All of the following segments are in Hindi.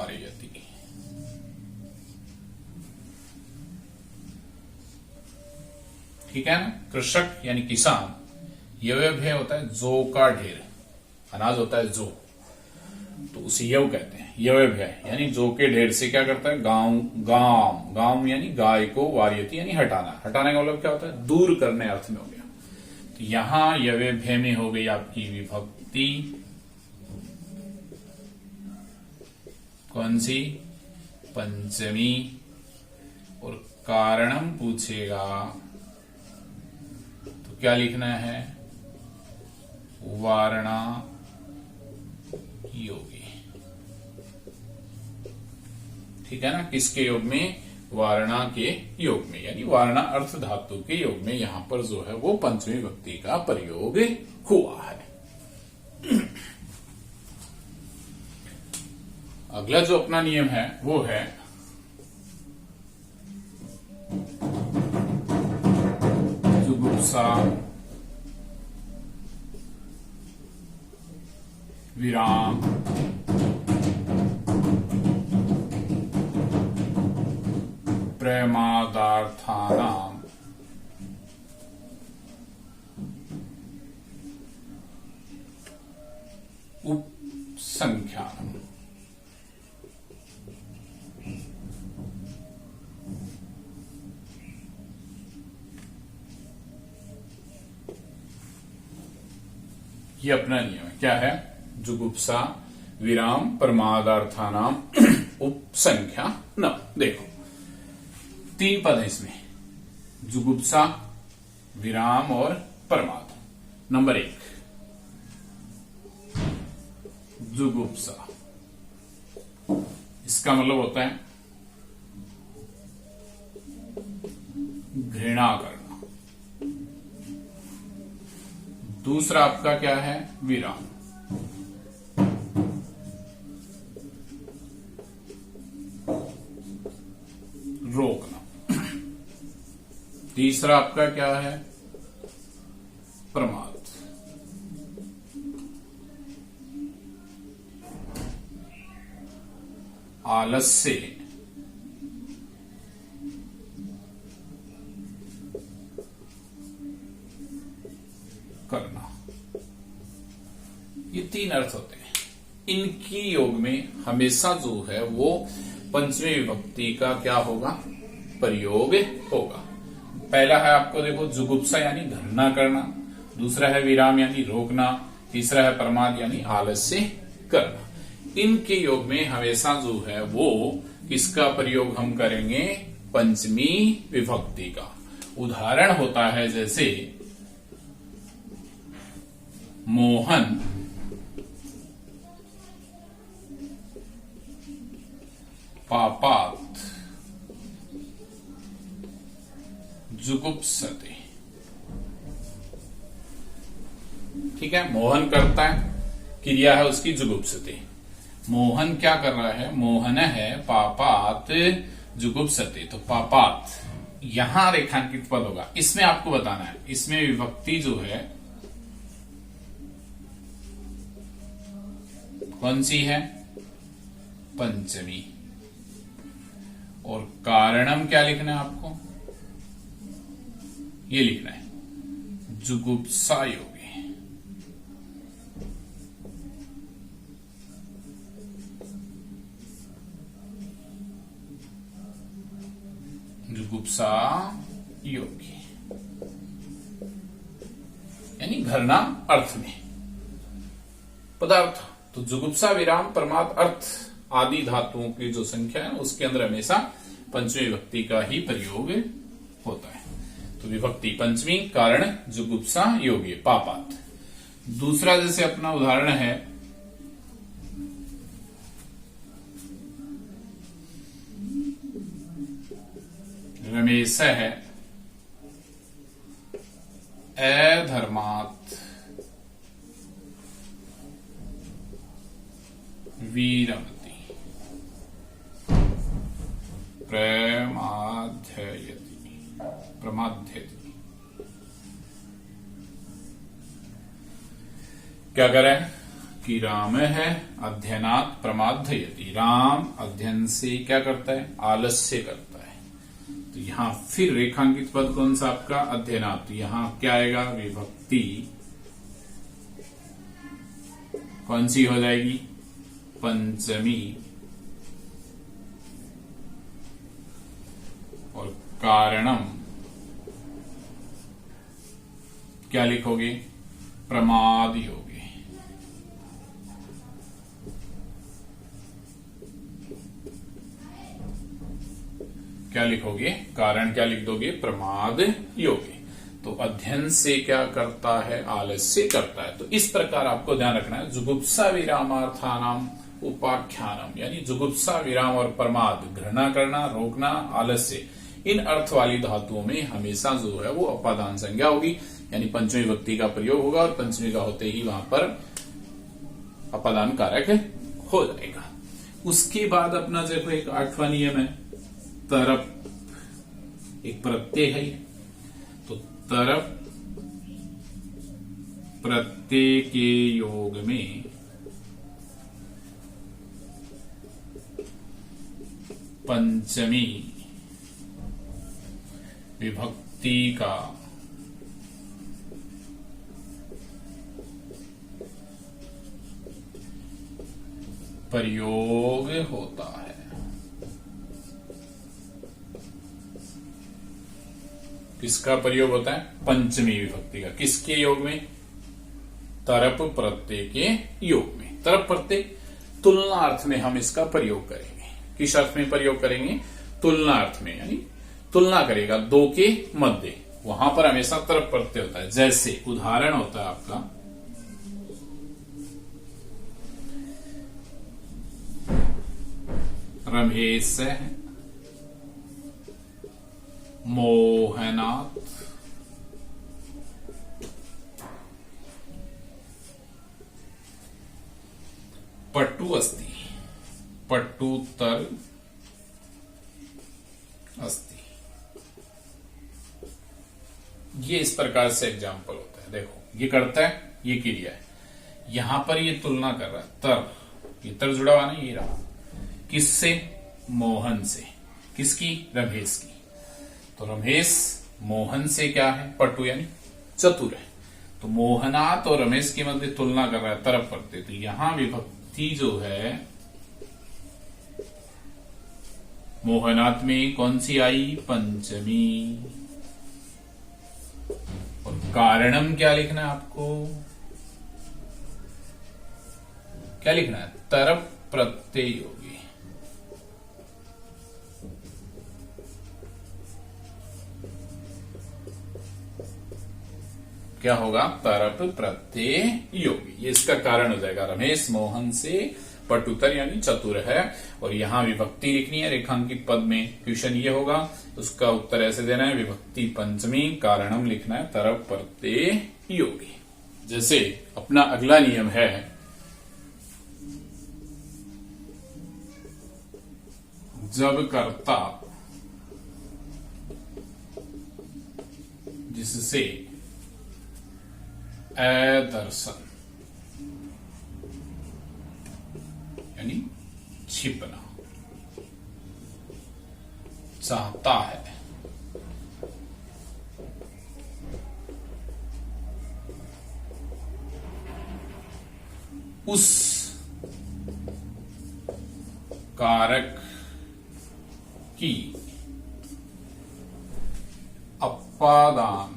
वारयति। ठीक है ना। कृषक यानी किसान, यव्य होता है जो का ढेर, अनाज होता है जो, तो उसे यव कहते हैं। यव्य यानी जो के ढेर से क्या करता है, गांव गांव गांव यानी गाय को, वार्यति यानी हटाना। हटाने का मतलब क्या होता है, दूर करने अर्थ में हो गया। तो यहां यव्य में हो गई आपकी विभक्ति, कौन सी, पंचमी। और कारणम पूछेगा तो क्या लिखना है, वारणा योगी। ठीक है ना। किसके योग में, वारणा के योग में, यानी वारणा अर्थ धातु के योग में यहां पर जो है वो पंचमी विभक्ति का प्रयोग हुआ है। अगला जो अपना नियम है वो है जुगुप्सा विराम प्रमादार्थानाम उपसंख्यानम। ये अपना नियम है। क्या है, जुगुप्सा विराम प्रमादार्थानाम उपसंख्या न। देखो 3 पद है इसमें, जुगुप्सा विराम और प्रमाद। नंबर 1 जुगुप्सा, इसका मतलब होता है घृणा करना। दूसरा आपका क्या है, विराम, रोकना। तीसरा आपका क्या है, प्रमाद। आलस्य करना। ये 3 अर्थ होते हैं। इनकी योग में हमेशा जो है वो पंचमी विभक्ति का क्या होगा, प्रयोग होगा। पहला है आपको देखो जुगुप्सा यानी घृणा करना, दूसरा है विराम यानी रोकना, तीसरा है प्रमाद यानी आलस्य करना। इनके योग में हमेशा जो है वो किसका प्रयोग हम करेंगे, पंचमी विभक्ति का। उदाहरण होता है जैसे मोहन पापात जुगुप्सते। ठीक है, मोहन करता है, क्रिया है उसकी जुगुप्सते। मोहन क्या कर रहा है, मोहन है पापात जुगुप्सते। तो पापात यहां रेखांकित पद होगा, इसमें आपको बताना है, इसमें विभक्ति जो है कौन सी है, पंचमी। और कारणम क्या लिखना है आपको, ये लिखना है जुगुप्सा योगी। जुगुप्सा योगी यानी घृणा अर्थ में पदार्थ। तो जुगुप्सा विराम प्रमाद अर्थ आदि धातुओं की जो संख्या है उसके अंदर हमेशा पंचमी विभक्ति का ही प्रयोग होता है। तो विभक्ति पंचमी, कारण जुगुप्सा योगी पापात। दूसरा जैसे अपना उदाहरण है रमेश है अधर्मात् वीरमति प्रमाध्यति। क्या करें, कि राम है अध्ययनात् प्रमादयति, राम अध्ययन से क्या करता है, आलस्य करता है। तो यहां फिर रेखांकित पद कौन सा आपका, अध्ययनात्। यहां क्या आएगा, विभक्ति कौन सी हो जाएगी, पंचमी, और कारणम क्या लिखोगे, प्रमाद योगे। क्या लिखोगे, कारण क्या लिख दोगे, प्रमाद योगे। तो अध्ययन से क्या करता है, आलस्य करता है। तो इस प्रकार आपको ध्यान रखना है, जुगुप्सा विरामार्थानाम उपाख्यानम, यानी जुगुप्सा विराम और प्रमाद, घृणा करना, रोकना, आलस्य, इन अर्थ वाली धातुओं में हमेशा जो है वो अपादान संज्ञा होगी, यानी पंचमी विभक्ति का प्रयोग होगा और पंचमी का होते ही वहां पर अपादान कारक हो जाएगा। उसके बाद अपना देखो एक 8वां नियम है, तरप, एक प्रत्यय है। तो तरप प्रत्यय के योग में पंचमी विभक्ति का प्रयोग होता है। किसका प्रयोग होता है, पंचमी विभक्ति का। किसके योग में, तरप प्रत्यय के योग में। तरप प्रत्यय तुलना अर्थ में हम इसका प्रयोग करेंगे। किस अर्थ में प्रयोग करेंगे, तुलना अर्थ में, यानी तुलना करेगा दो के मध्य, वहां पर हमेशा तरप प्रत्यय होता है। जैसे उदाहरण होता है आपका, रमेश मोहनात् पट्टु अस्ति, पट्टुतर अस्ति। ये इस प्रकार से एग्जाम्पल होता है। देखो ये करता है, ये क्रिया है, यहां पर ये तुलना कर रहा है, तर, ये तर जुड़ा हुआ नहीं, ये रहा, किससे, मोहन से। किसकी, रमेश की। तो रमेश मोहन से क्या है, पटु यानी चतुर है। तो मोहनात् और रमेश के मध्य तुलना कर रहा है, तरफ प्रत्यय। तो यहां विभक्ति जो है मोहनात् में कौन सी आई, पंचमी। और कारणम क्या लिखना है आपको, क्या लिखना है, तरफ प्रत्यय योगी। क्या होगा, तरप प्रत्यय योगी। ये इसका कारण हो जाएगा। रमेश मोहन से पटुतर यानी चतुर है, और यहां विभक्ति लिखनी है रेखांकित पद में। क्वेश्चन ये होगा, उसका उत्तर ऐसे देना है, विभक्ति पंचमी, कारणम लिखना है तरप प्रत्यय योगी। जैसे अपना अगला नियम है, जब कर्ता जिससे अदर्शन यानी छिपना चाहता है, उस कारक की अपादान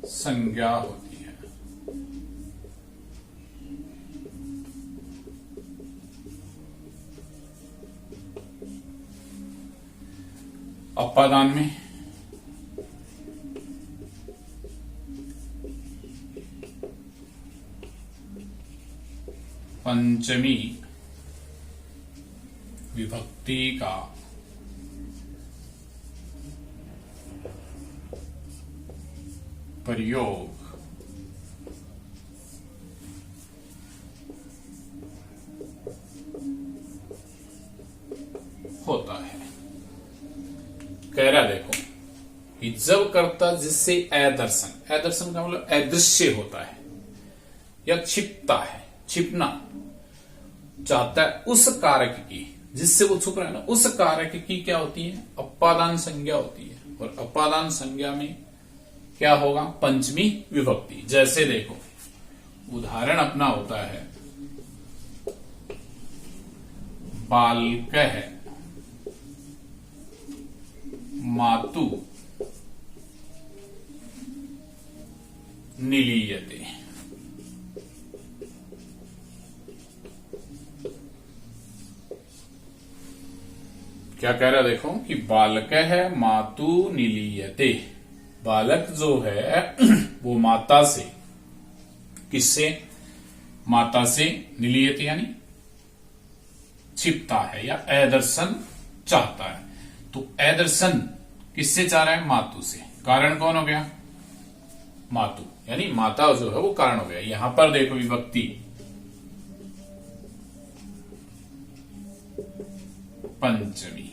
संज्ञा होती है। अपादान में पंचमी विभक्ति का प्रयोग होता है। कह रहा देखो कि जब कर्ता जिससे अदर्शन, अदर्शन का मतलब अदृश्य होता है, या छिपता है, छिपना चाहता है, उस कारक की, जिससे वो छुप रहा है ना, उस कारक की क्या होती है? अपादान संज्ञा होती है। और अपादान संज्ञा में क्या होगा? पंचमी विभक्ति। जैसे देखो, उदाहरण अपना होता है बालकः मातु निलीयते। क्या कह रहा देखो कि बालकः मातु निलीयते। बालक जो है वो माता से, किससे? माता से, निलीयते यानी छिपता है या अदर्शन चाहता है। तो अदर्शन किससे चाह रहा है? मातु से। कारण कौन हो गया? मातु, यानी माता जो है वो कारण हो गया। यहां पर देखो विभक्ति पंचमी,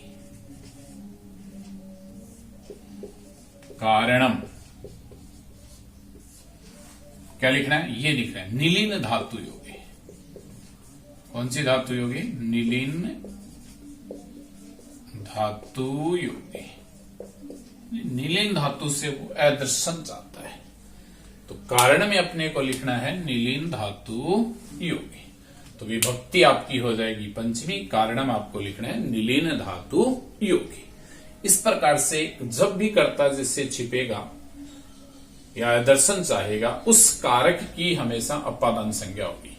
कारणम क्या लिखना है? ये लिख रहे हैं निलीन धातु योगे। कौन सी धातु योगे? निलीन धातु योगे। निलीन धातु से वो अदर्शन चाहता है, तो कारण में अपने को लिखना है निलीन धातु योगे। तो विभक्ति आपकी हो जाएगी पंचमी, कारणम आपको लिखना है निलीन धातु योगे। इस प्रकार से जब भी कर्ता जिससे छिपेगा या दर्शन चाहेगा, उस कारक की हमेशा अपादान संज्ञा होगी।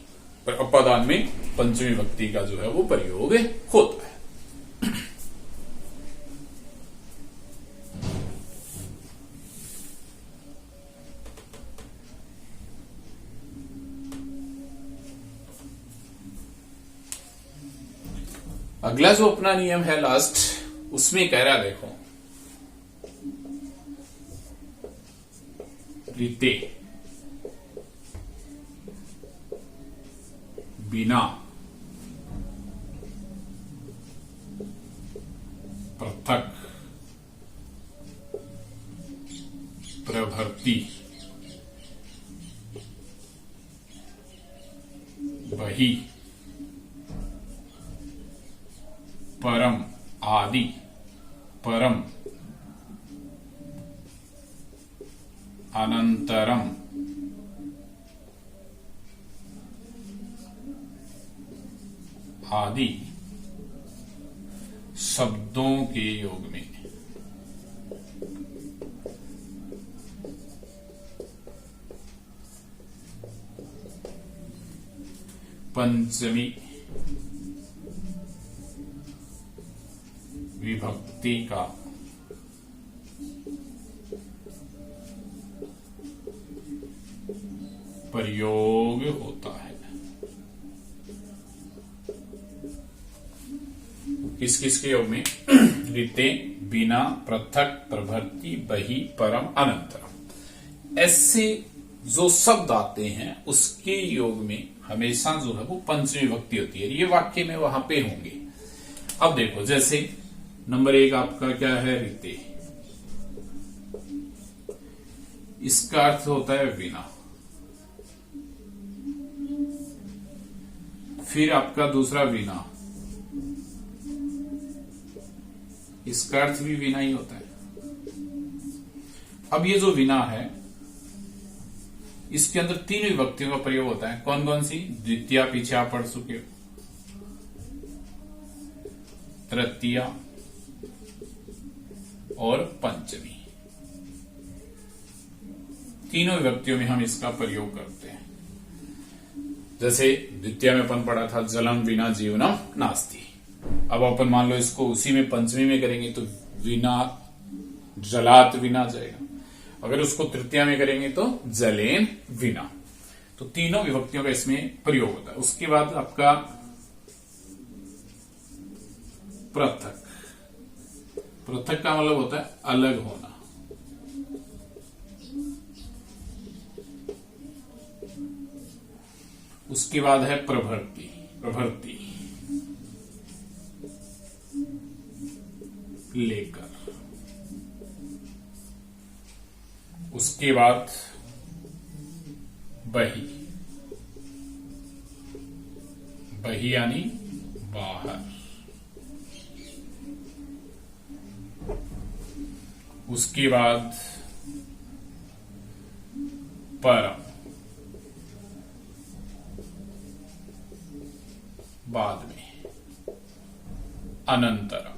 पर अपादान में पंचमी विभक्ति का जो है वो प्रयोग होता है। अगला जो अपना नियम है लास्ट, उसमें कह रहा देखो रीते बिना पृथक प्रभृति वही परम आदि परम अनंतरम आदि शब्दों के योग में पंचमी विभक्ति का प्रयोग होता है। किस किस के योग में? रीते बिना पृथक प्रभृति बही परम अनंतरम। ऐसे जो शब्द आते हैं उसके योग में हमेशा जो है वो पंचमी विभक्ति होती है। ये वाक्य में वहां पे होंगे। अब देखो, जैसे नंबर 1 आपका क्या है? रीते। इसका अर्थ होता है बिना। फिर आपका दूसरा बिना, इसका अर्थ भी बिना ही होता है। अब ये जो बिना है, इसके अंदर 3 विभक्तियों का प्रयोग होता है। कौन कौन सी? द्वितीया पीछे आप पढ़ चुके हो, तृतीया और पंचमी। तीनों विभक्तियों में हम इसका प्रयोग करते हैं। जैसे द्वितीय में अपन पढ़ा था जलम विना जीवनम नास्ति। अब अपन मान लो इसको उसी में पंचमी में करेंगे तो विना जलात विना जाएगा। अगर उसको तृतीया में करेंगे तो जलेन विना। तो तीनों विभक्तियों का इसमें प्रयोग होता है। उसके बाद आपका पृथक। पृथक का मतलब होता है अलग होना। उसके बाद है प्रभृति। प्रभृति लेकर। उसके बाद बही बही यानी बाहर। उसके बाद परम, बाद में अनंतरम,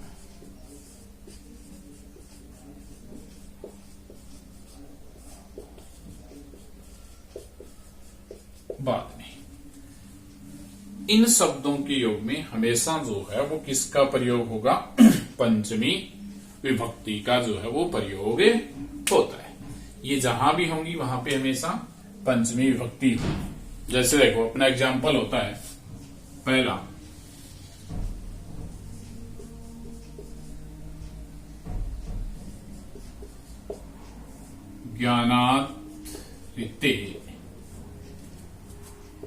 बाद में। इन शब्दों के योग में हमेशा जो है वो किसका प्रयोग होगा? पंचमी विभक्ति का जो है वो प्रयोग होता है। ये जहां भी होंगी वहां पे हमेशा पंचमी विभक्ति होगी। जैसे देखो अपना एग्जाम्पल होता है पहला, ज्ञानात् ऋते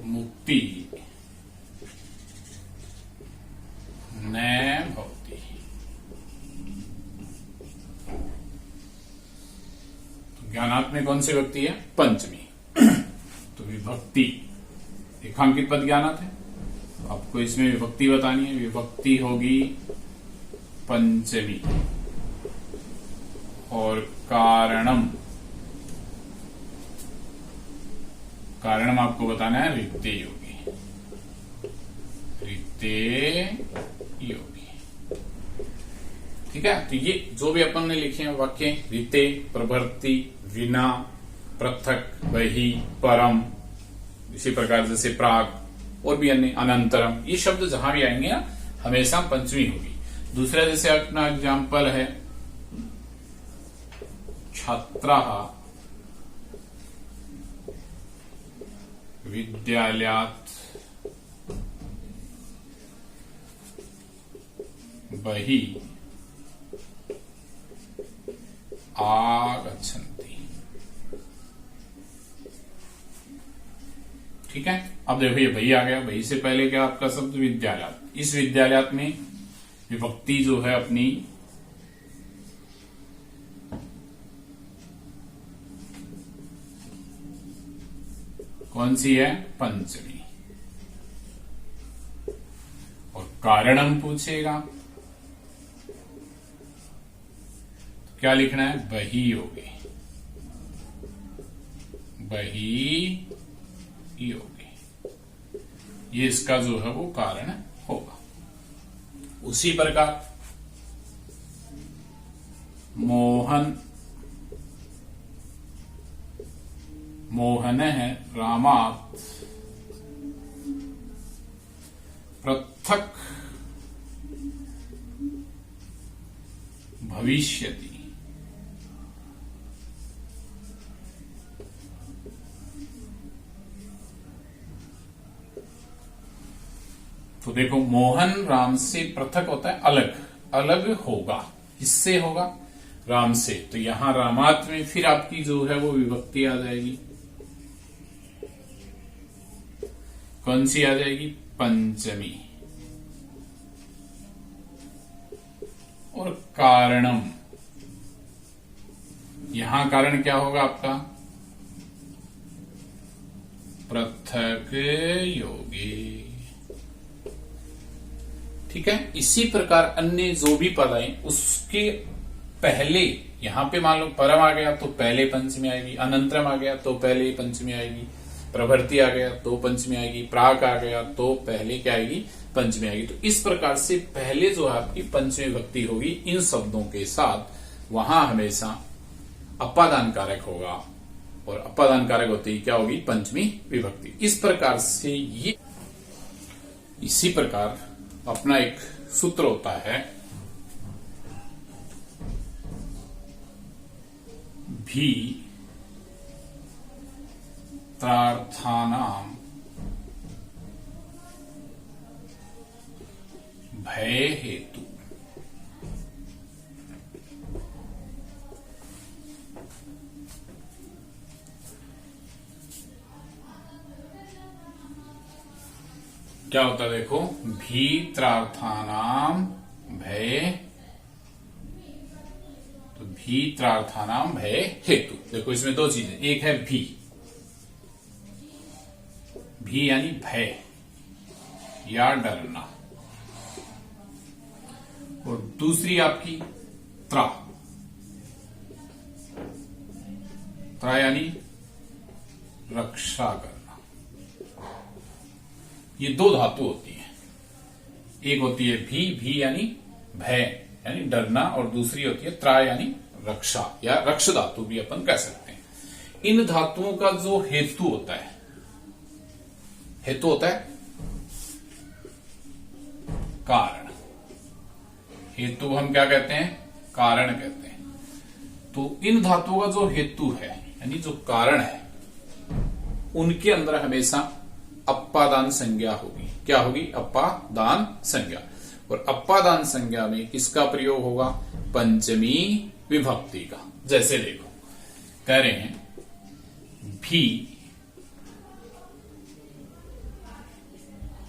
मुक्ति न भवति। तो ज्ञानात् में कौन सी विभक्ति है? पंचमी। तो विभक्ति रेखांकित पद ज्ञानात् है, आपको इसमें विभक्ति बतानी है। विभक्ति होगी पंचमी और कारणम, कारणम आपको बताना है रिक्ते योगी, रिक्ते योगी। ठीक है, तो ये जो भी अपन ने लिखे हैं वाक्य, रिते, प्रभृति, विना, पृथक, बही, परम, इसी प्रकार जैसे प्राग और भी अन्य, अनंतरम, ये शब्द जहां भी आएंगे ना हमेशा पंचमी होगी। दूसरा जैसे अपना एग्जाम्पल है छात्राः विद्यालयात् बहिः आगच्छन्ति। ठीक है, अब देखो ये बही आ गया। बही से पहले क्या आपका शब्द? विद्यालयात्। इस विद्यालयात् में विभक्ति जो है अपनी कौन सी है? पंचमी। और कारणम पूछेगा तो क्या लिखना है? बही योगी, बही योगी। ये इसका जो है वो कारण होगा। उसी प्रकार मोहन, मोहन है रामात् पृथक भविष्यति। तो देखो मोहन राम से पृथक होता है अलग, अलग होगा। किससे होगा? राम से। तो यहां रामात में फिर आपकी जो है वो विभक्ति आ जाएगी। कौन सी आ जाएगी? पंचमी। और कारणम, यहां कारण क्या होगा आपका? पृथक योगी। ठीक है, इसी प्रकार अन्य जो भी पद आए उसके पहले, यहां पे मान लो परम आ गया तो पहले पंचमी आएगी, अनंतरम आ गया तो पहले पंचमी आएगी, प्रभृति आ गया तो पंचमी आएगी, प्राक आ गया तो पहले क्या आएगी? पंचमी आएगी। तो इस प्रकार से पहले जो है आपकी पंचमी विभक्ति होगी इन शब्दों के साथ, वहां हमेशा अपादान कारक होगा। और अपादान कारक होते ही क्या होगी? पंचमी विभक्ति। इस प्रकार से ये, इसी प्रकार अपना एक सूत्र होता है भी त्रार्थानाम भय हेतु। क्या होता है? देखो, भीत्रार्थानाम भय, तो भीत्रार्थानाम भय हेतु। देखो इसमें दो चीजें, एक है भी, भी यानी भय, या डरना। और दूसरी आपकी त्रा, त्रा यानी रक्षा करना। ये दो धातु होती हैं, एक होती है भी यानी भय यानी डरना, और दूसरी होती है त्रा यानी रक्षा या रक्ष धातु भी अपन कह सकते हैं। इन धातुओं का जो हेतु होता है, हेतु होता है कारण। हेतु हम क्या कहते हैं? कारण कहते हैं। तो इन धातुओं का जो हेतु है यानी जो कारण है, उनके अंदर हमेशा अप्पादान संज्ञा होगी। क्या होगी? अप्पादान संज्ञा। और अप्पादान संज्ञा में किसका प्रयोग होगा? पंचमी विभक्ति का। जैसे देखो, कह रहे हैं भी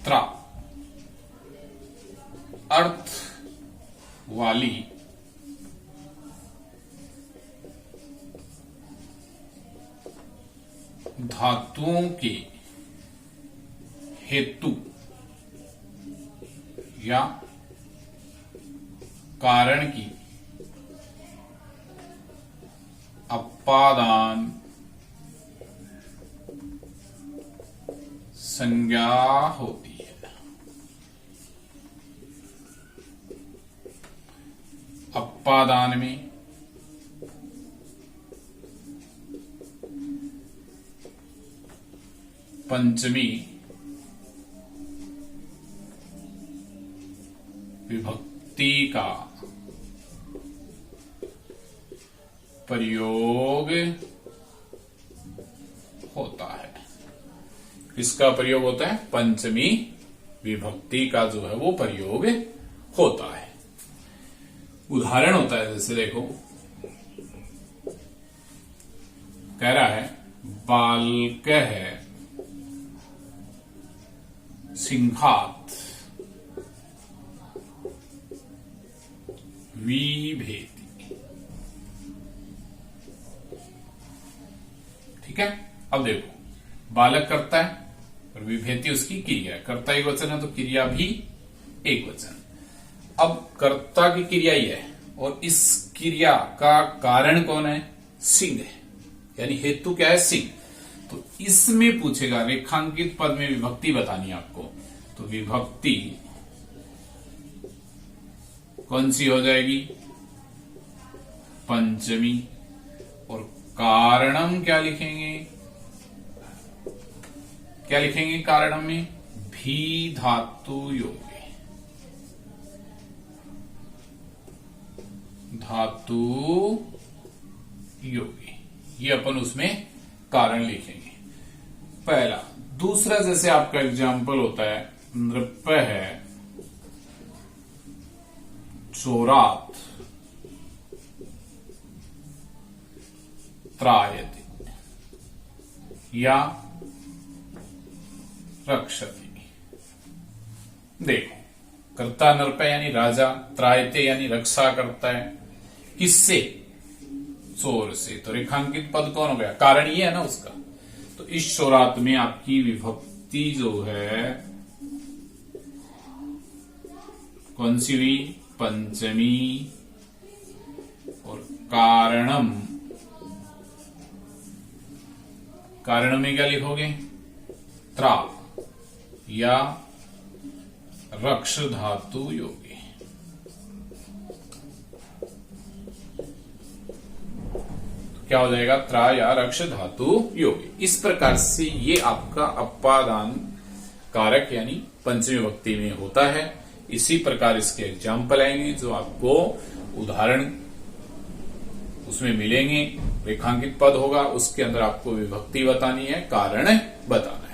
त्रा अर्थ वाली धातुओं के हेतु या कारण की अप्पादान संज्ञा होती है। अप्पादान में पंचमी विभक्ति का प्रयोग होता है। किसका प्रयोग होता है? पंचमी विभक्ति का जो है वो प्रयोग होता है। उदाहरण होता है, जैसे देखो, कह रहा है बालकः सिंहात विभेति। ठीक है। अब देखो, बालक करता है और विभेति उसकी क्रिया है। कर्ता एक वचन है तो क्रिया भी एक वचन। अब कर्ता की क्रिया ही है और इस क्रिया का कारण कौन है? सिंह है, यानी हेतु क्या है? सिंह। तो इसमें पूछेगा रेखांकित पद में विभक्ति बतानी है आपको, तो विभक्ति कौन सी हो जाएगी? पंचमी। और कारणम क्या लिखेंगे? क्या लिखेंगे कारणम में? भी धातु योगे। धातु योगे, ये अपन उसमें कारण लिखेंगे पहला। दूसरा, जैसे आपका एग्जाम्पल होता है नृप है चोरात त्रायते या रक्षति। देखो, कर्ता नृप यानी राजा, त्रायते यानी रक्षा करता है। किससे? चोर से। तो रेखांकित पद कौन हो गया? कारण ये है ना उसका। तो इस चोरात में आपकी विभक्ति जो है कौन सी हुई? पंचमी। और कारणम, कारण में क्या लिखोगे? त्रा या रक्ष धातु योगी। क्या हो जाएगा? त्रा या रक्ष धातु योगी। इस प्रकार से ये आपका अप्पादान कारक यानी पंचमी विभक्ति में होता है। इसी प्रकार इसके एग्जाम्पल आएंगे जो आपको उदाहरण उसमें मिलेंगे। रेखांकित पद होगा, उसके अंदर आपको विभक्ति बतानी है, कारण बताना है।